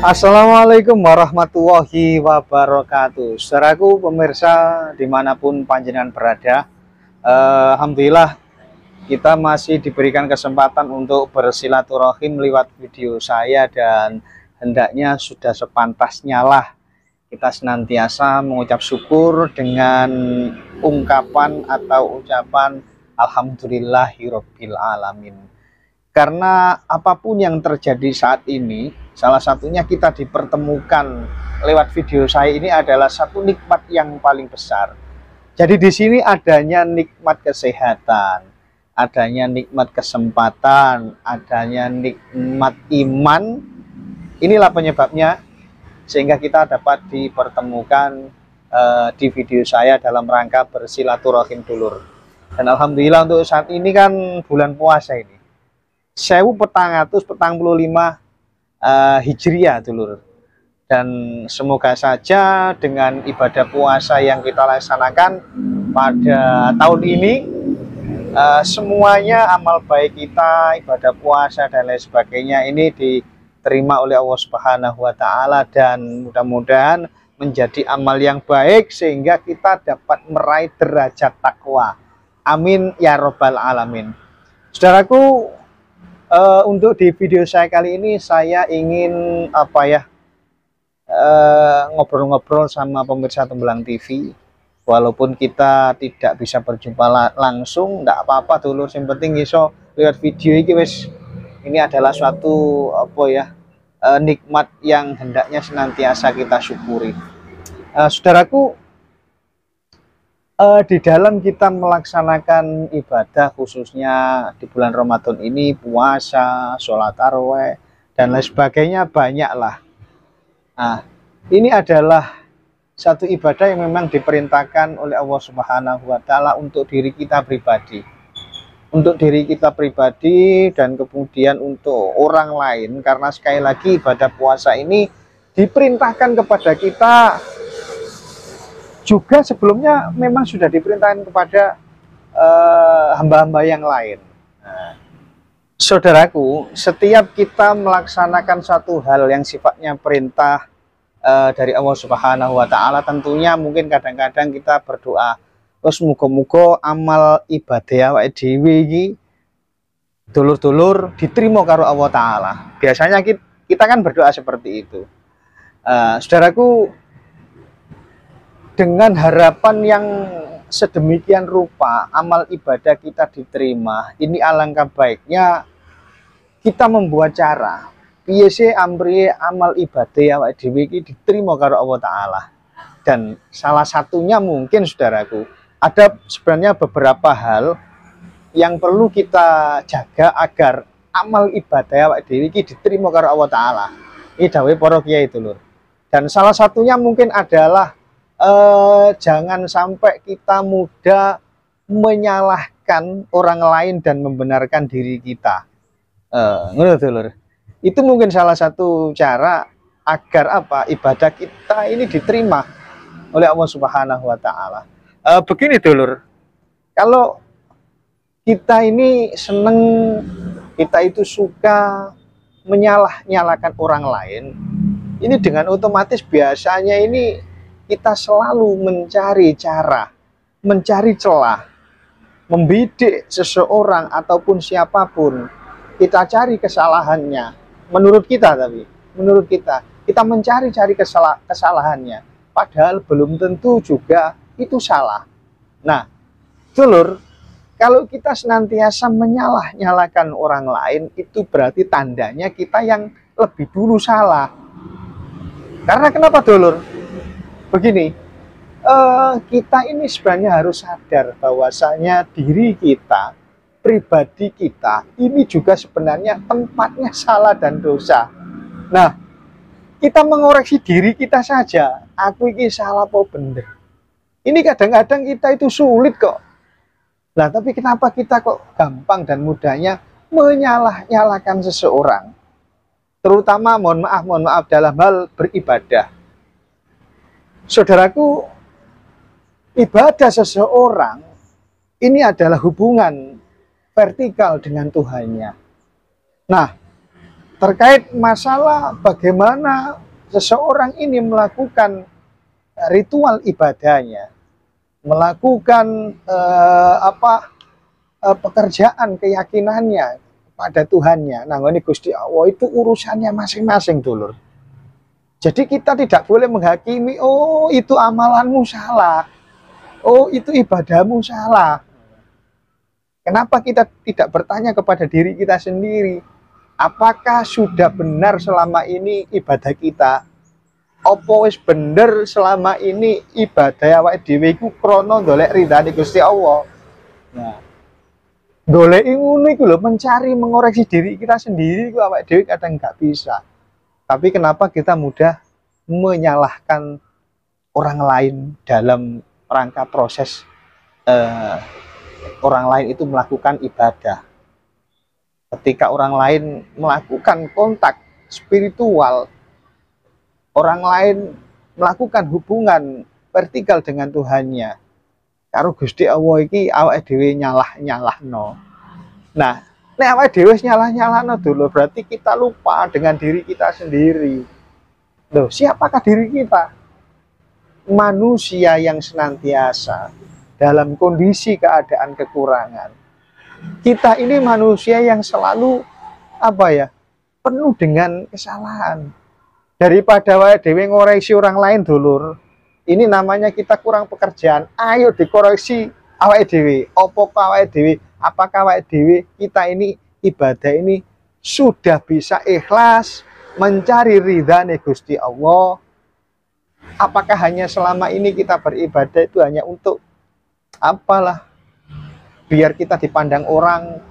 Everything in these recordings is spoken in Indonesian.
Assalamualaikum warahmatullahi wabarakatuh. Saudaraku pemirsa dimanapun panjenengan berada, Alhamdulillah kita masih diberikan kesempatan untuk bersilaturahim lewat video saya, dan hendaknya sudah sepantasnya lah kita senantiasa mengucap syukur dengan ungkapan atau ucapan Alhamdulillahirabbil alamin. Karena apapun yang terjadi saat ini, salah satunya kita dipertemukan lewat video saya ini adalah satu nikmat yang paling besar. Jadi di sini adanya nikmat kesehatan, adanya nikmat kesempatan, adanya nikmat iman. Inilah penyebabnya sehingga kita dapat dipertemukan di video saya dalam rangka bersilaturahim dulur. Dan alhamdulillah untuk saat ini kan bulan puasa ini. 1445 Hijriah dulur, dan semoga saja dengan ibadah puasa yang kita laksanakan pada tahun ini semuanya amal baik kita, ibadah puasa dan lain sebagainya ini diterima oleh Allah Subhanahu wa Ta'ala, dan mudah-mudahan menjadi amal yang baik sehingga kita dapat meraih derajat takwa. Amin ya robbal alamin. Saudaraku, untuk di video saya kali ini saya ingin ngobrol-ngobrol sama pemirsa Tembelang TV. Walaupun kita tidak bisa berjumpa langsung, tidak apa-apa dulu. Yang penting iso lewat video ini, ini adalah suatu nikmat yang hendaknya senantiasa kita syukuri. Saudaraku, di dalam kita melaksanakan ibadah khususnya di bulan Ramadan ini, puasa, sholat tarawih dan lain sebagainya banyaklah. Nah, ini adalah satu ibadah yang memang diperintahkan oleh Allah Subhanahu wa Ta'ala untuk diri kita pribadi. Untuk diri kita pribadi dan kemudian untuk orang lain, karena sekali lagi ibadah puasa ini diperintahkan kepada kita. Juga sebelumnya memang sudah diperintahkan kepada hamba-hamba yang lain. Nah, saudaraku, setiap kita melaksanakan satu hal yang sifatnya perintah dari Allah Subhanahu wa Ta'ala, tentunya mungkin kadang-kadang kita berdoa, terus muga-muga amal ibadah awake dhewe iki dulur-dulur diterima karo Allah Ta'ala. Biasanya kita kan berdoa seperti itu. Saudaraku, dengan harapan yang sedemikian rupa amal ibadah kita diterima, ini alangkah baiknya kita membuat cara biasa amri amal ibadah awake dhewe iki diterima karo Allah Ta'ala. Dan salah satunya mungkin saudaraku, ada sebenarnya beberapa hal yang perlu kita jaga agar amal ibadah awake dhewe iki diterima karo Allah Ta'ala. Ini dawuh para kiai dulur. Dan salah satunya mungkin adalah jangan sampai kita mudah menyalahkan orang lain dan membenarkan diri kita. Itu mungkin salah satu cara agar ibadah kita ini diterima oleh Allah Subhanahu wa Ta'ala. Begini dulur, kalau kita ini seneng, kita itu suka nyalakan orang lain, ini dengan otomatis biasanya ini kita selalu mencari cara, mencari celah, membidik seseorang ataupun siapapun. Kita cari kesalahannya, menurut kita kita mencari-cari kesalahannya, padahal belum tentu juga itu salah. Nah, dulur, kalau kita senantiasa nyalakan orang lain, itu berarti tandanya kita yang lebih dulu salah. Karena kenapa dulur? Begini, kita ini sebenarnya harus sadar bahwasanya diri kita, pribadi kita, ini juga sebenarnya tempatnya salah dan dosa. Nah, kita mengoreksi diri kita saja, aku ini salah apa bener. Ini kadang-kadang kita itu sulit kok. Nah, tapi kenapa kita kok gampang dan mudahnya menyalahkan seseorang? Terutama mohon maaf dalam hal beribadah. Saudaraku, ibadah seseorang ini adalah hubungan vertikal dengan Tuhannya. Nah, terkait masalah bagaimana seseorang ini melakukan ritual ibadahnya, melakukan pekerjaan keyakinannya pada Tuhannya. Nah, ini Gusti Allah itu urusannya masing-masing, dulur. Jadi kita tidak boleh menghakimi, oh itu amalanmu salah, oh itu ibadahmu salah. Kenapa kita tidak bertanya kepada diri kita sendiri, apakah sudah benar selama ini ibadah kita? Apa wis bener selama ini ibadah awake dhewe iku krana ndolek ridhane Gusti Allah. Nah, golek ngono iku lho, mencari mengoreksi diri kita sendiri iku awake dhewe kadang nggak bisa. Tapi kenapa kita mudah menyalahkan orang lain dalam rangka proses orang lain itu melakukan ibadah. Ketika orang lain melakukan kontak spiritual, orang lain melakukan hubungan vertikal dengan Tuhannya, karo Gusti Allah iki awake dhewe nyalahno. Nah, nek awake dhewe nyalahno dulu, berarti kita lupa dengan diri kita sendiri. Loh, siapakah diri kita? Manusia yang senantiasa dalam kondisi keadaan kekurangan. Kita ini manusia yang selalu penuh dengan kesalahan. Daripada awake dhewe ngoreksi orang lain, dulur, ini namanya kita kurang pekerjaan. Ayo dikoreksi awake dhewe. Awake dhewe? Apakah awake dhewe kita ini ibadah ini sudah bisa ikhlas mencari ridhane Gusti Allah? Apakah hanya selama ini kita beribadah itu hanya untuk biar kita dipandang orang,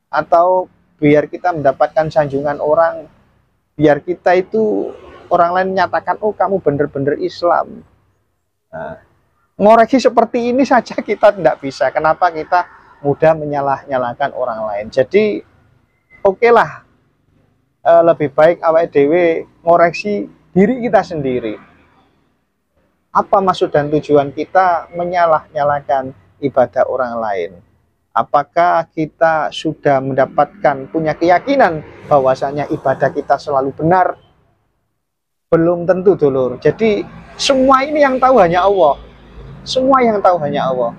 atau biar kita mendapatkan sanjungan orang, biar kita itu orang lain menyatakan, oh kamu bener-bener Islam. Nah, ngoreksi seperti ini saja kita tidak bisa. Kenapa kita mudah menyalahkan orang lain? Jadi oke lah, lebih baik awake dhewe ngoreksi diri kita sendiri. Apa maksud dan tujuan kita menyalahkan ibadah orang lain? Apakah kita sudah mendapatkan, punya keyakinan bahwasanya ibadah kita selalu benar? Belum tentu, dulur. Jadi semua ini yang tahu hanya Allah. Semua yang tahu hanya Allah.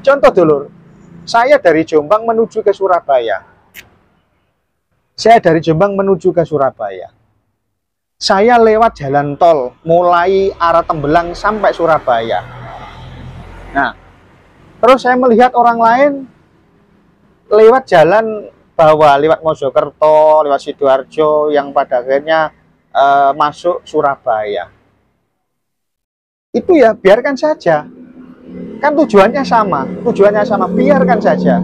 Contoh, dulur, saya dari Jombang menuju ke Surabaya. Saya lewat jalan tol mulai arah Tembelang sampai Surabaya. Nah, terus saya melihat orang lain lewat jalan bawah, lewat Mojokerto, lewat Sidoarjo, yang pada akhirnya masuk Surabaya. Itu ya biarkan saja. Kan tujuannya sama, biarkan saja.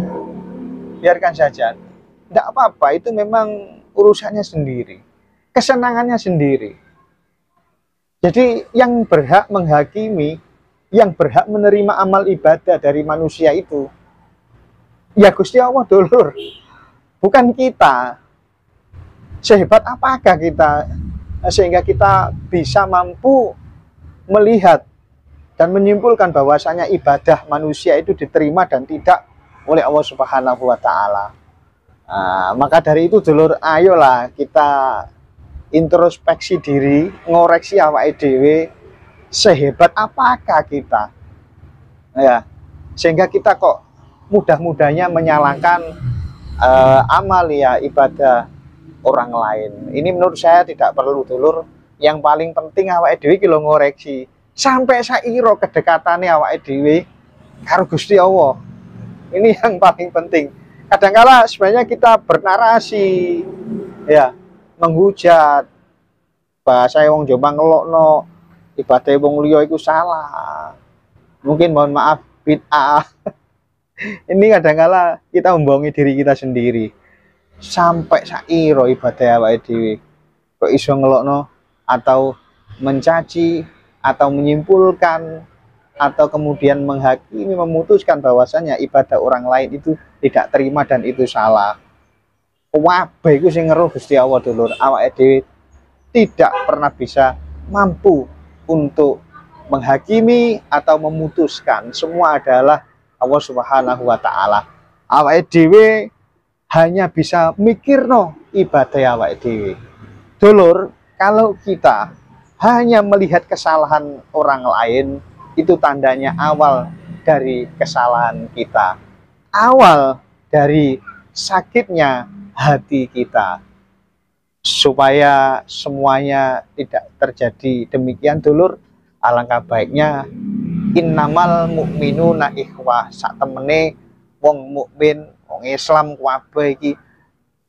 Tidak apa-apa, itu memang urusannya sendiri, kesenangannya sendiri. Jadi yang berhak menghakimi, yang berhak menerima amal ibadah dari manusia itu ya Gusti Allah, dulur, bukan kita. Sehebat apakah kita sehingga kita bisa mampu melihat dan menyimpulkan bahwasanya ibadah manusia itu diterima dan tidak oleh Allah Subhanahu wa Ta'ala. Nah, maka dari itu, dulur, ayolah kita introspeksi diri, ngoreksi awake dhewe, sehebat apakah kita, ya, sehingga kita kok mudah-mudahnya menyalahkan amalia ibadah orang lain. Ini menurut saya tidak perlu, dulur. Yang paling penting awake dhewe ki lho ngoreksi sampai sairo kedekatannya awake dhewe karo Gusti Allah. Ini yang paling penting. Kadangkala sebenarnya kita bernarasi, ya, menghujat, bahasa wong Jombang ngelokno ibadah wong liya iku salah. Mungkin mohon maaf bid'ah. Ini kadangkala kita membohongi diri kita sendiri. Sampai sairo ibadah awake dhewe kok iso ngelokno atau mencaci atau menyimpulkan atau kemudian menghakimi, memutuskan bahwasanya ibadah orang lain itu tidak terima dan itu salah. Wabah iku sing ngeruh Gusti Allah, dulur. Awake dhewe tidak pernah bisa mampu untuk menghakimi atau memutuskan. Semua adalah Allah Subhanahu wa Ta'ala. Awake dhewe hanya bisa mikirno ibadah awake dhewe. Dulur, kalau kita hanya melihat kesalahan orang lain, itu tandanya awal dari kesalahan kita. Awal dari sakitnya hati kita. Supaya semuanya tidak terjadi demikian dulur, alangkah baiknya innamal mukminuna ikhwah, sak temene wong mukmin, wong Islam kabeh iki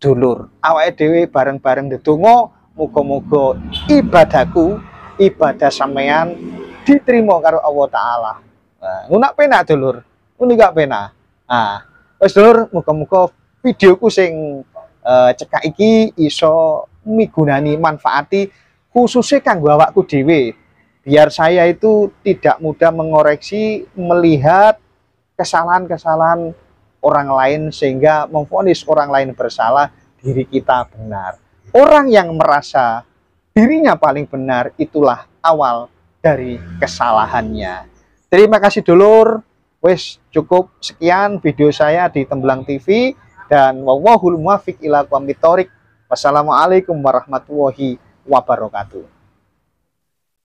dulur. Awake dhewe bareng-bareng ndedonga muga-muga ibadahku, ibadah sampean diterima karo Allah taala. Nah, ngunak penak dulur. Ngono gak penak. Nah, wis dulur, muga-muga videoku sing cekak iki iso migunani manfaati khususnya kanggo awakku dhewe. Biar saya itu tidak mudah mengoreksi, melihat kesalahan-kesalahan orang lain sehingga memvonis orang lain bersalah, diri kita benar. Orang yang merasa dirinya paling benar itulah awal dari kesalahannya. Terima kasih dulur. Wes cukup sekian video saya di Tembelang TV dan wallahul muwaffiq ila aqwamit thoriq. Wassalamualaikum warahmatullahi wabarakatuh.